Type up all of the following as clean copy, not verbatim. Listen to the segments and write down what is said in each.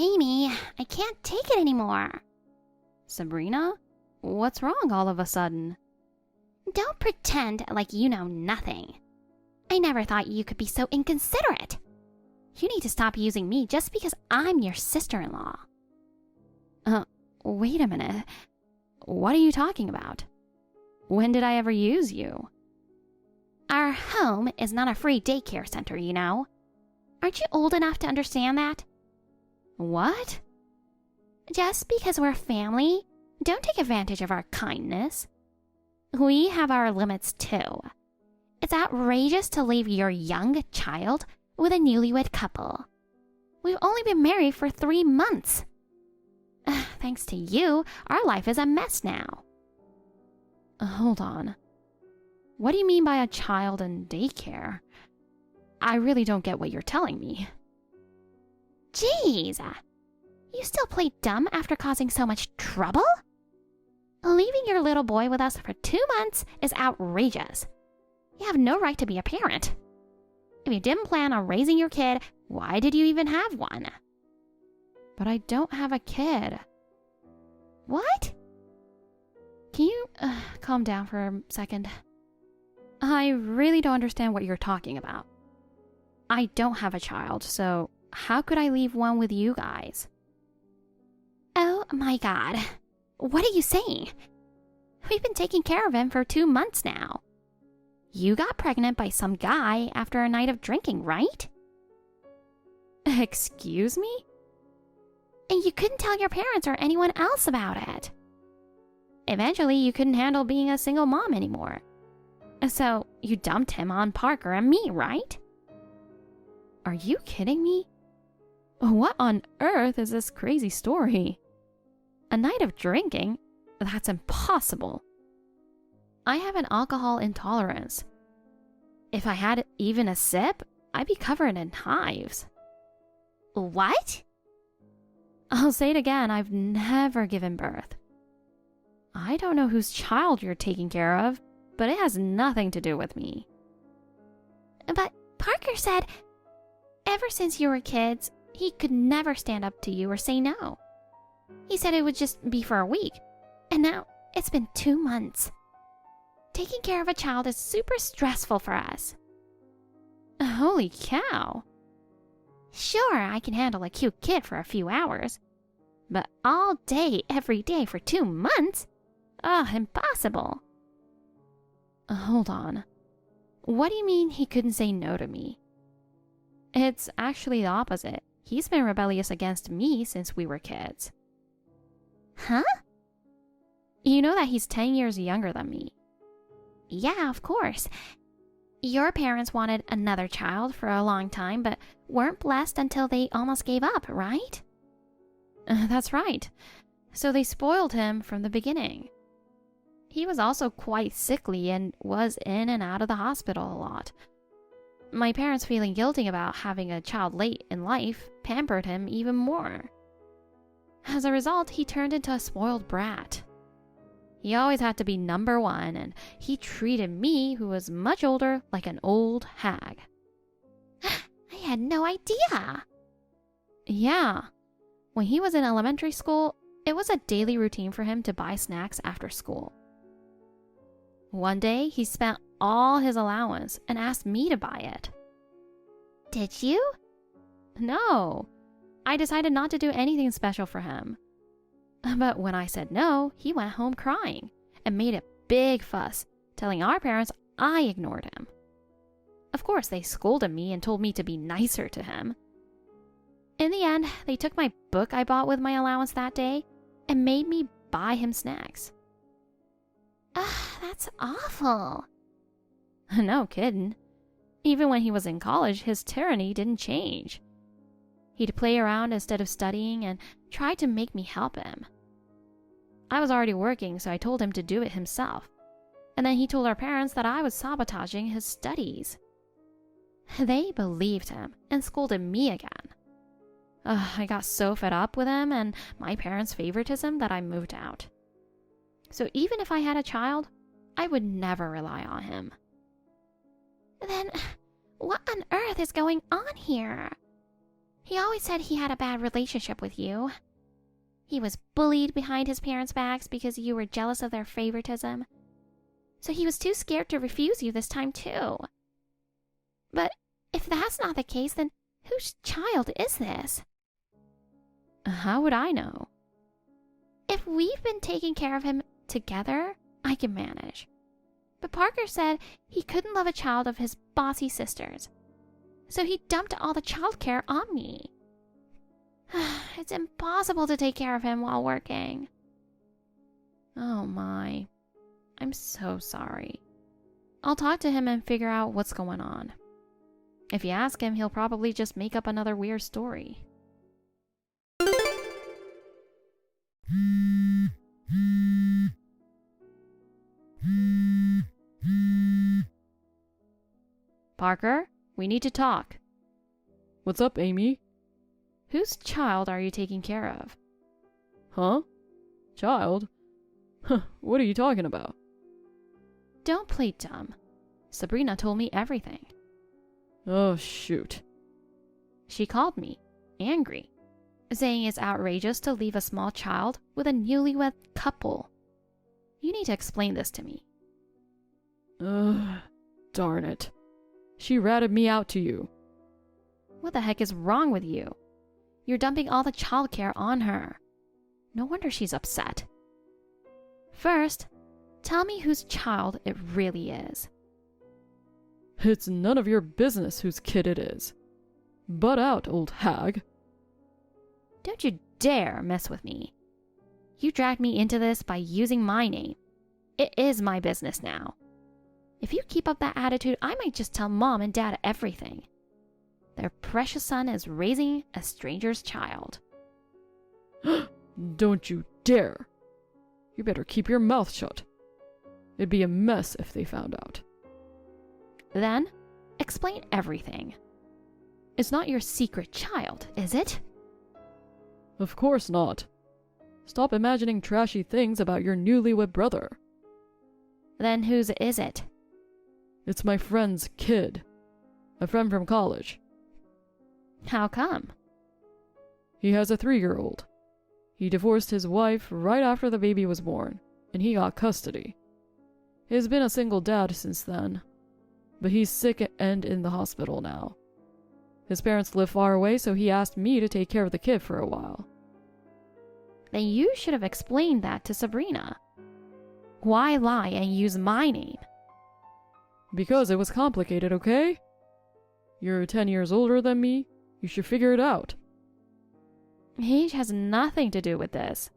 Amy, I can't take it anymore. Sabrina? What's wrong all of a sudden? Don't pretend like you know nothing. I never thought you could be so inconsiderate. You need to stop using me just because I'm your sister-in-law. Wait a minute. What are you talking about? When did I ever use you? Our home is not a free daycare center, you know. Aren't you old enough to understand that? What? Just because we're family, don't take advantage of our kindness. We have our limits too. It's outrageous to leave your young child with a newlywed couple. We've only been married for 3 months. Thanks to you, our life is a mess now. Hold on. What do you mean by a child in daycare? I really don't get what you're telling me. Jeez, you still play dumb after causing so much trouble? Leaving your little boy with us for 2 months is outrageous. You have no right to be a parent. If you didn't plan on raising your kid, why did you even have one? But I don't have a kid. What? Can you calm down for a second? I really don't understand what you're talking about. I don't have a child, so how could I leave one with you guys? Oh my God. What are you saying? We've been taking care of him for 2 months now. You got pregnant by some guy after a night of drinking, right? Excuse me? And you couldn't tell your parents or anyone else about it. Eventually, you couldn't handle being a single mom anymore. So you dumped him on Parker and me, right? Are you kidding me? What on earth is this crazy story? A night of drinking? That's impossible. I have an alcohol intolerance. If I had even a sip, I'd be covered in hives. What? I'll say it again, I've never given birth. I don't know whose child you're taking care of, but it has nothing to do with me. But Parker said, ever since you were kids, he could never stand up to you or say no. He said it would just be for a week, and now it's been 2 months. Taking care of a child is super stressful for us. Holy cow. Sure, I can handle a cute kid for a few hours, but all day, every day for 2 months? Impossible. Hold on. What do you mean he couldn't say no to me? It's actually the opposite. He's been rebellious against me since we were kids. Huh? You know that he's 10 years younger than me. Yeah, of course. Your parents wanted another child for a long time, but weren't blessed until they almost gave up, right? That's right. So they spoiled him from the beginning. He was also quite sickly and was in and out of the hospital a lot. My parents, feeling guilty about having a child late in life, pampered him even more. As a result, he turned into a spoiled brat. He always had to be number one, and he treated me, who was much older, like an old hag. I had no idea. Yeah. When he was in elementary school, it was a daily routine for him to buy snacks after school. One day, he spent all his allowance and asked me to buy it. Did you? No. I decided not to do anything special for him. But when I said no, he went home crying and made a big fuss, telling our parents I ignored him. Of course, they scolded me and told me to be nicer to him. In the end, they took my book I bought with my allowance that day and made me buy him snacks. That's awful. No kidding. Even when he was in college, his tyranny didn't change. He'd play around instead of studying and tried to make me help him. I was already working, so I told him to do it himself. And then he told our parents that I was sabotaging his studies. They believed him and scolded me again. I got so fed up with him and my parents' favoritism that I moved out. So even if I had a child, I would never rely on him. Then what on earth is going on here? He always said he had a bad relationship with you. He was bullied behind his parents' backs because you were jealous of their favoritism. So he was too scared to refuse you this time too. But if that's not the case, then whose child is this? How would I know? If we've been taking care of him together, I can manage. But Parker said he couldn't love a child of his bossy sisters. So he dumped all the childcare on me. It's impossible to take care of him while working. Oh my. I'm so sorry. I'll talk to him and figure out what's going on. If you ask him, he'll probably just make up another weird story. Parker, we need to talk. What's up, Amy? Whose child are you taking care of? Huh? Child? What are you talking about? Don't play dumb. Sabrina told me everything. Oh, shoot. She called me, angry, saying it's outrageous to leave a small child with a newlywed couple. You need to explain this to me. Darn it. She ratted me out to you. What the heck is wrong with you? You're dumping all the childcare on her. No wonder she's upset. First, tell me whose child it really is. It's none of your business whose kid it is. Butt out, old hag. Don't you dare mess with me. You dragged me into this by using my name. It is my business now. If you keep up that attitude, I might just tell Mom and Dad everything. Their precious son is raising a stranger's child. Don't you dare. You better keep your mouth shut. It'd be a mess if they found out. Then, explain everything. It's not your secret child, is it? Of course not. Stop imagining trashy things about your newlywed brother. Then whose is it? It's my friend's kid. A friend from college. How come? He has a 3-year-old. He divorced his wife right after the baby was born, and he got custody. He's been a single dad since then, but he's sick and in the hospital now. His parents live far away, so he asked me to take care of the kid for a while. Then you should have explained that to Sabrina. Why lie and use my name? Because it was complicated, okay? You're 10 years older than me. You should figure it out. Age has nothing to do with this.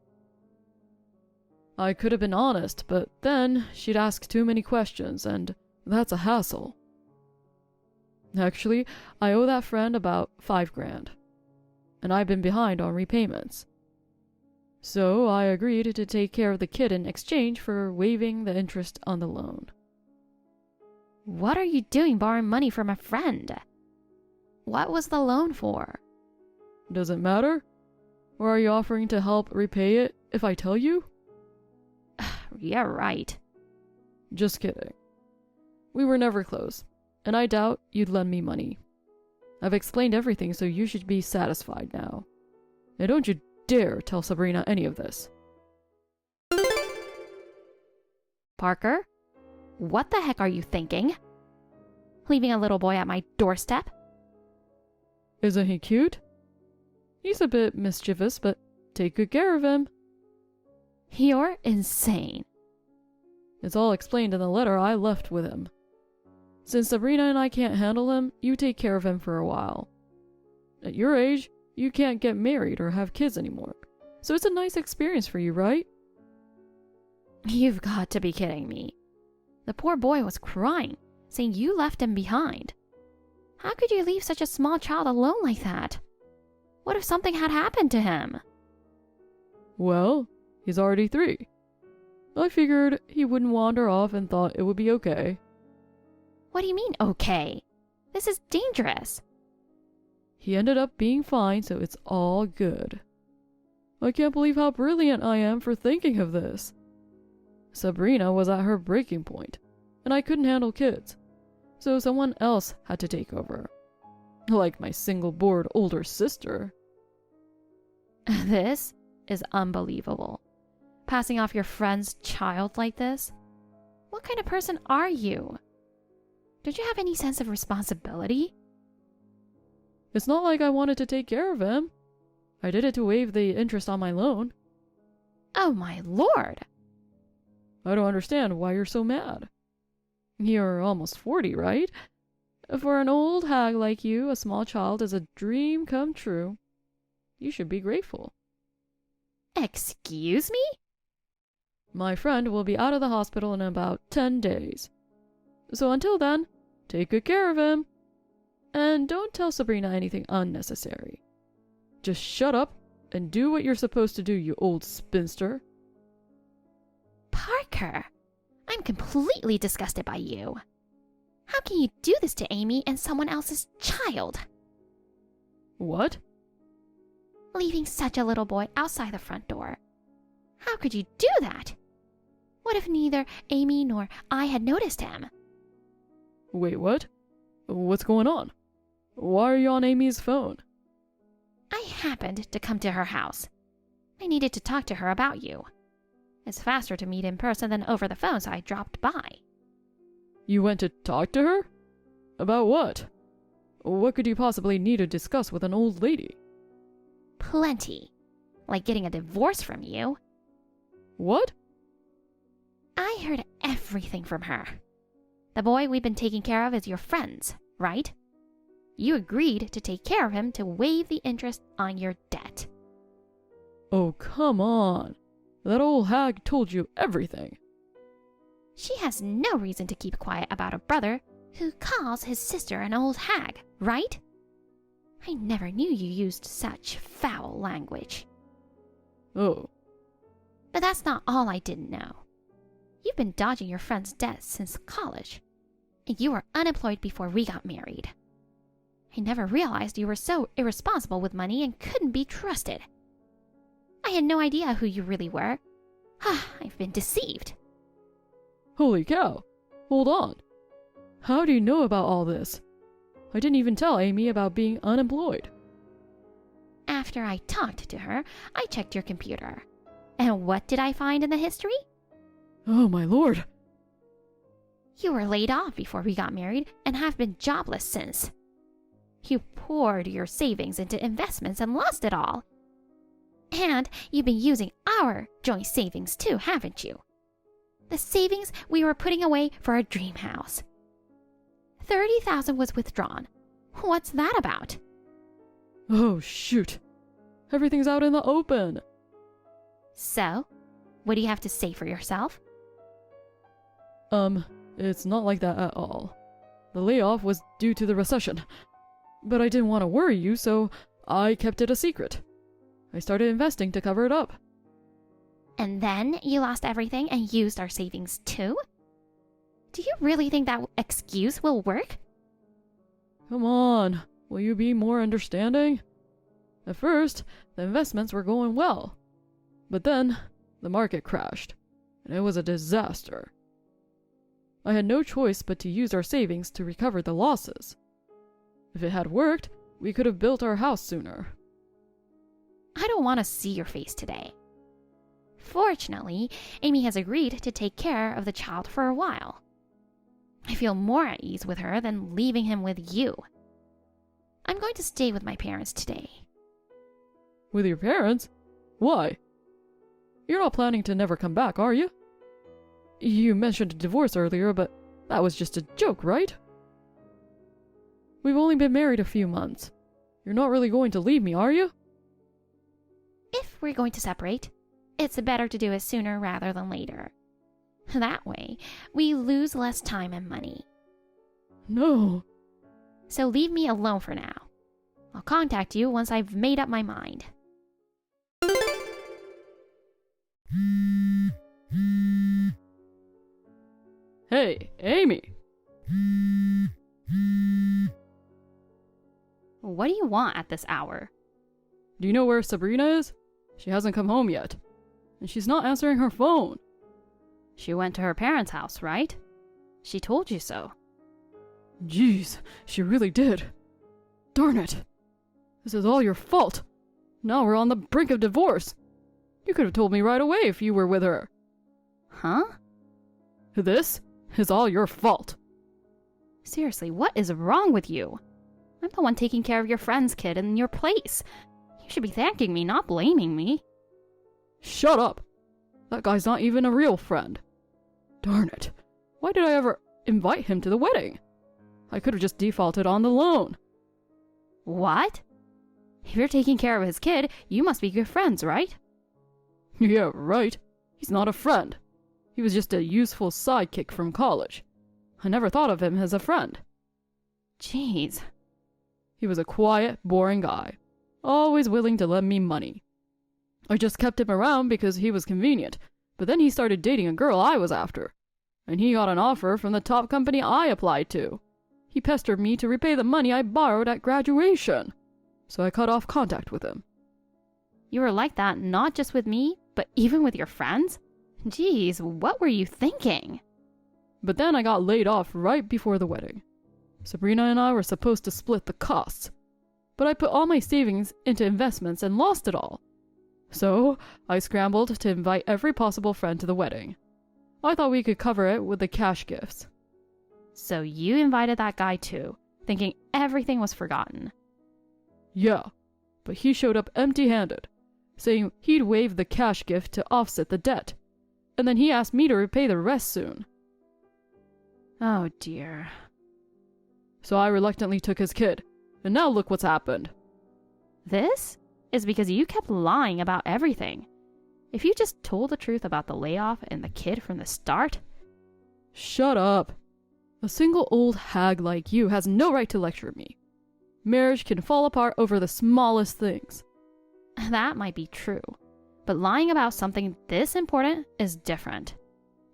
I could have been honest, but then she'd ask too many questions, and that's a hassle. Actually, I owe that friend about $5,000, and I've been behind on repayments. So I agreed to take care of the kid in exchange for waiving the interest on the loan. What are you doing borrowing money from a friend? What was the loan for? Does it matter? Or are you offering to help repay it if I tell you? Yeah, right. Just kidding. We were never close, and I doubt you'd lend me money. I've explained everything, so you should be satisfied now. And don't you dare tell Sabrina any of this. Parker, what the heck are you thinking? Leaving a little boy at my doorstep? Isn't he cute? He's a bit mischievous, but take good care of him. You're insane. It's all explained in the letter I left with him. Since Sabrina and I can't handle him, you take care of him for a while. At your age, you can't get married or have kids anymore. So it's a nice experience for you, right? You've got to be kidding me. The poor boy was crying, saying you left him behind. How could you leave such a small child alone like that? What if something had happened to him? Well, he's already 3. I figured he wouldn't wander off and thought it would be okay. What do you mean, okay? This is dangerous. He ended up being fine, so it's all good. I can't believe how brilliant I am for thinking of this. Sabrina was at her breaking point, and I couldn't handle kids, so someone else had to take over. Like my single-bored older sister. This is unbelievable. Passing off your friend's child like this? What kind of person are you? Don't you have any sense of responsibility? It's not like I wanted to take care of him. I did it to waive the interest on my loan. Oh my lord! I don't understand why you're so mad. You're almost 40, right? For an old hag like you, a small child is a dream come true. You should be grateful. Excuse me? My friend will be out of the hospital in about 10 days. So until then, take good care of him. And don't tell Sabrina anything unnecessary. Just shut up and do what you're supposed to do, you old spinster. Parker, I'm completely disgusted by you. How can you do this to Amy and someone else's child? What? Leaving such a little boy outside the front door. How could you do that? What if neither Amy nor I had noticed him? Wait, what? What's going on? Why are you on Amy's phone? I happened to come to her house. I needed to talk to her about you. It's faster to meet in person than over the phone, so I dropped by. You went to talk to her? About what? What could you possibly need to discuss with an old lady? Plenty. Like getting a divorce from you. What? I heard everything from her. The boy we've been taking care of is your friend's, right? You agreed to take care of him to waive the interest on your debt. Oh, come on. That old hag told you everything. She has no reason to keep quiet about a brother who calls his sister an old hag, right? I never knew you used such foul language. Oh. But that's not all I didn't know. You've been dodging your friend's debts since college, and you were unemployed before we got married. I never realized you were so irresponsible with money and couldn't be trusted. I had no idea who you really were. I've been deceived. Holy cow. Hold on. How do you know about all this? I didn't even tell Amy about being unemployed. After I talked to her, I checked your computer. And what did I find in the history? Oh my lord. You were laid off before we got married and have been jobless since. You poured your savings into investments and lost it all. And you've been using our joint savings too, haven't you? The savings we were putting away for our dream house. $30,000 was withdrawn. What's that about? Oh shoot. Everything's out in the open. So, what do you have to say for yourself? It's not like that at all. The layoff was due to the recession. But I didn't want to worry you, so I kept it a secret. I started investing to cover it up. And then you lost everything and used our savings too? Do you really think that excuse will work? Come on, will you be more understanding? At first, the investments were going well. But then, the market crashed, and it was a disaster. I had no choice but to use our savings to recover the losses. If it had worked, we could have built our house sooner. I don't want to see your face today. Fortunately, Amy has agreed to take care of the child for a while. I feel more at ease with her than leaving him with you. I'm going to stay with my parents today. With your parents? Why? You're not planning to never come back, are you? You mentioned a divorce earlier, but that was just a joke, right? We've only been married a few months. You're not really going to leave me, are you? If we're going to separate, it's better to do it sooner rather than later. That way, we lose less time and money. No. So leave me alone for now. I'll contact you once I've made up my mind. Hey, Amy! What do you want at this hour? Do you know where Sabrina is? She hasn't come home yet. And she's not answering her phone. She went to her parents' house, right? She told you so. Jeez, she really did. Darn it! This is all your fault. Now we're on the brink of divorce. You could have told me right away if you were with her. Huh? This is all your fault. Seriously, what is wrong with you? I'm the one taking care of your friend's kid in your place. You should be thanking me, not blaming me. Shut up. That guy's not even a real friend. Darn it. Why did I ever invite him to the wedding? I could have just defaulted on the loan. What? If you're taking care of his kid, you must be good friends, right? Yeah, right. He's not a friend. He was just a useful sidekick from college. I never thought of him as a friend. Jeez. He was a quiet, boring guy, always willing to lend me money. I just kept him around because he was convenient, but then he started dating a girl I was after, and he got an offer from the top company I applied to. He pestered me to repay the money I borrowed at graduation, so I cut off contact with him. You were like that not just with me, but even with your friends? Jeez, what were you thinking? But then I got laid off right before the wedding. Sabrina and I were supposed to split the costs, but I put all my savings into investments and lost it all. So I scrambled to invite every possible friend to the wedding. I thought we could cover it with the cash gifts. So you invited that guy too, thinking everything was forgotten. Yeah, but he showed up empty-handed, saying he'd waive the cash gift to offset the debt, and then he asked me to repay the rest soon. Oh dear. So I reluctantly took his kid, and now look what's happened. This is because you kept lying about everything. If you just told the truth about the layoff and the kid from the start... Shut up. A single old hag like you has no right to lecture me. Marriage can fall apart over the smallest things. That might be true, but lying about something this important is different.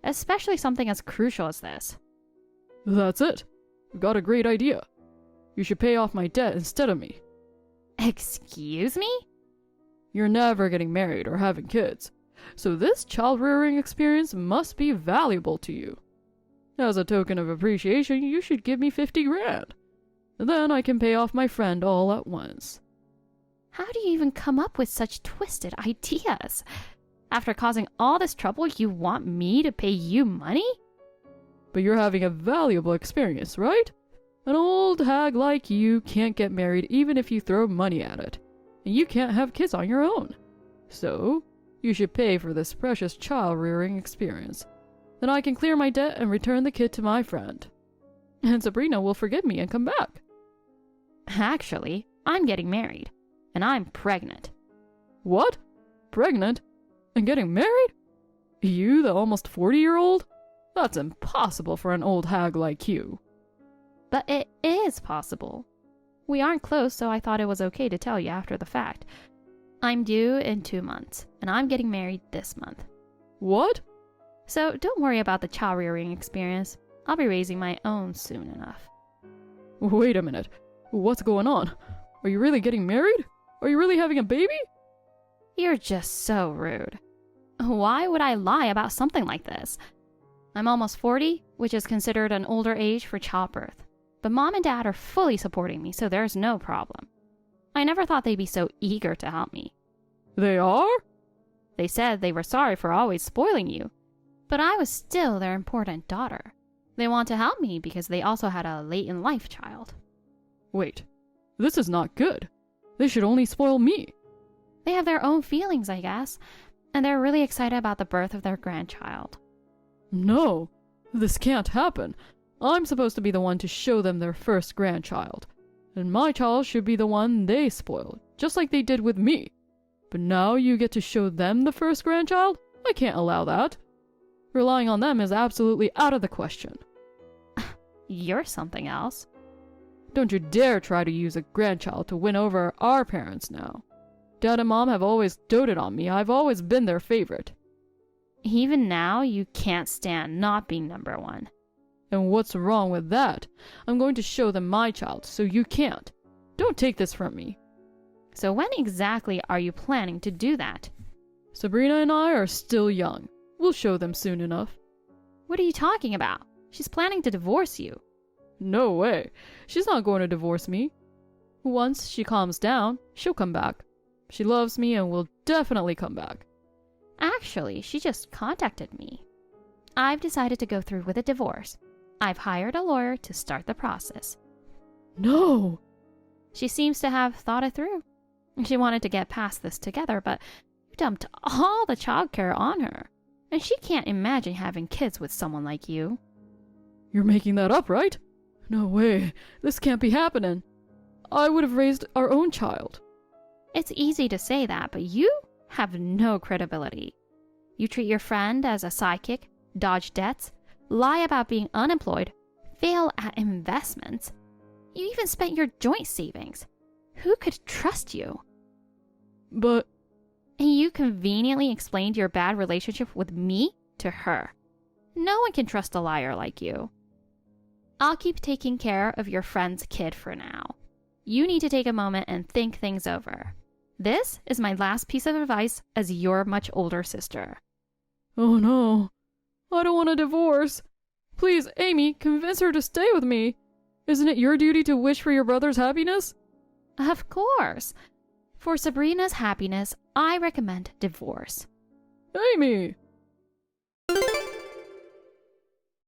Especially something as crucial as this. That's it. You've got a great idea. You should pay off my debt instead of me. Excuse me? You're never getting married or having kids, so this child-rearing experience must be valuable to you. As a token of appreciation, you should give me 50 grand. Then I can pay off my friend all at once. How do you even come up with such twisted ideas? After causing all this trouble, you want me to pay you money? But you're having a valuable experience, right? An old hag like you can't get married even if you throw money at it, and you can't have kids on your own. So, you should pay for this precious child-rearing experience. Then I can clear my debt and return the kid to my friend. And Sabrina will forgive me and come back. Actually, I'm getting married, and I'm pregnant. What? Pregnant? And getting married? You, the almost 40-year-old? That's impossible for an old hag like you. But it is possible. We aren't close, so I thought it was okay to tell you after the fact. I'm due in 2 months, and I'm getting married this month. What? So don't worry about the child-rearing experience. I'll be raising my own soon enough. Wait a minute. What's going on? Are you really getting married? Are you really having a baby? You're just so rude. Why would I lie about something like this? I'm almost 40, which is considered an older age for childbirth. But Mom and Dad are fully supporting me, so there's no problem. I never thought they'd be so eager to help me. They are? They said they were sorry for always spoiling you, but I was still their important daughter. They want to help me because they also had a late-in-life child. Wait, this is not good. They should only spoil me. They have their own feelings, I guess, and they're really excited about the birth of their grandchild. No, this can't happen. I'm supposed to be the one to show them their first grandchild, and my child should be the one they spoiled, just like they did with me. But now you get to show them the first grandchild? I can't allow that. Relying on them is absolutely out of the question. You're something else. Don't you dare try to use a grandchild to win over our parents now. Dad and Mom have always doted on me. I've always been their favorite. Even now, you can't stand not being number one. And what's wrong with that? I'm going to show them my child, so you can't. Don't take this from me. So when exactly are you planning to do that? Sabrina and I are still young. We'll show them soon enough. What are you talking about? She's planning to divorce you. No way. She's not going to divorce me. Once she calms down, she'll come back. She loves me and will definitely come back. Actually, she just contacted me. I've decided to go through with a divorce. I've hired a lawyer to start the process. No! She seems to have thought it through. She wanted to get past this together, but you dumped all the childcare on her. And she can't imagine having kids with someone like you. You're making that up, right? No way. This can't be happening. I would have raised our own child. It's easy to say that, but you have no credibility. You treat your friend as a sidekick, dodge debts, lie about being unemployed, fail at investments. You even spent your joint savings. Who could trust you? But... And you conveniently explained your bad relationship with me to her. No one can trust a liar like you. I'll keep taking care of your friend's kid for now. You need to take a moment and think things over. This is my last piece of advice as your much older sister. Oh no. I don't want a divorce. Please, Amy, convince her to stay with me. Isn't it your duty to wish for your brother's happiness? Of course. For Sabrina's happiness, I recommend divorce. Amy!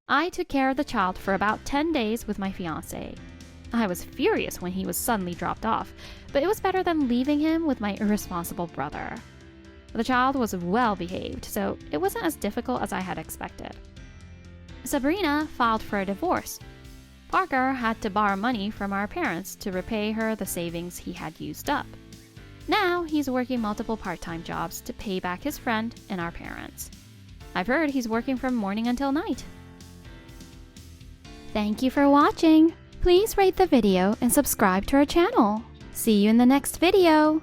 I took care of the child for about 10 days with my fiancé. I was furious when he was suddenly dropped off, but it was better than leaving him with my irresponsible brother. The child was well behaved, so it wasn't as difficult as I had expected. Sabrina filed for a divorce. Parker had to borrow money from our parents to repay her the savings he had used up. Now he's working multiple part-time jobs to pay back his friend and our parents. I've heard he's working from morning until night. Thank you for watching. Please rate the video and subscribe to our channel. See you in the next video.